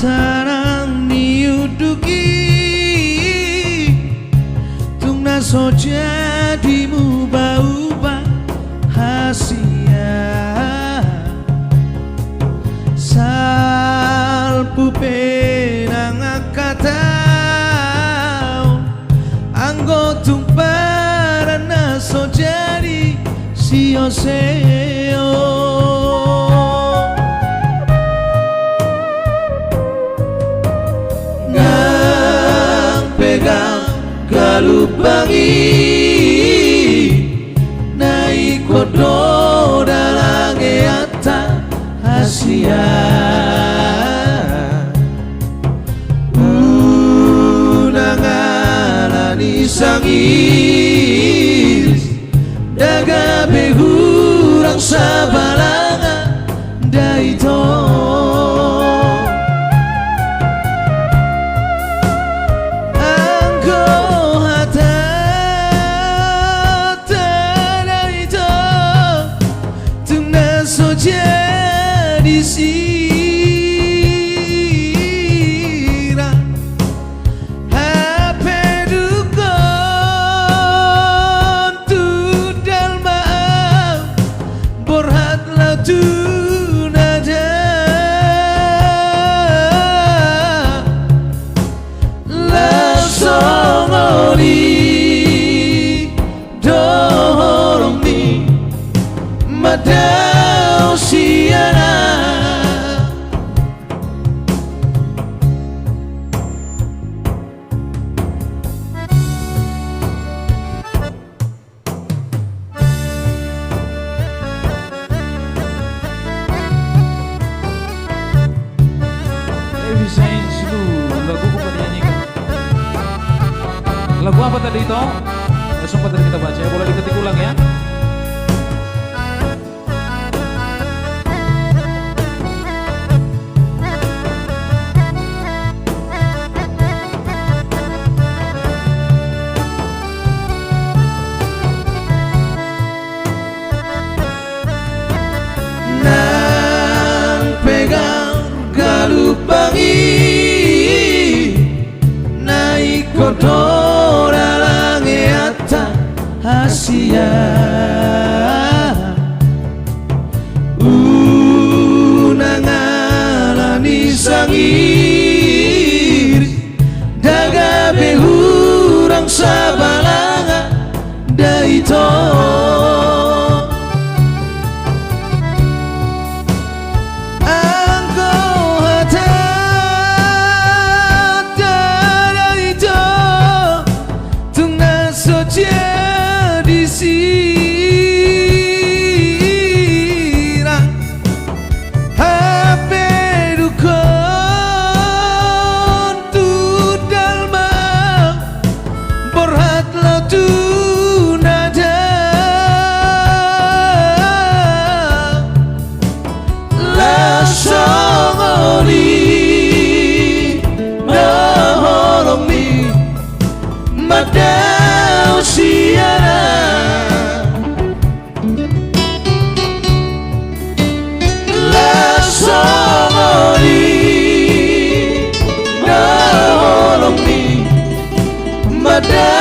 tanang niuduki tung naso jadimu bau bahasia salpu penang akatau anggo tung para naso jadi sio-sio galubangi naik kodo dalange atta Asia unangalani sangis daga behurang sabalanga daito jadi sira hape dukon tu dalma borhat la tu nada la songoli dormi mada Siana bisa seluruh lagu apa dinyanyikan? Lagu apa tadi itu? Sempat tadi kita baca, boleh diketik ulang ya. naik kodo dalange atta Asia unangalani sangir daga behurang sabalanga daito jadi sira hape dukon tu dalma borhat la tu nada la songoli naholongi mada Siana la somoli na holongi mada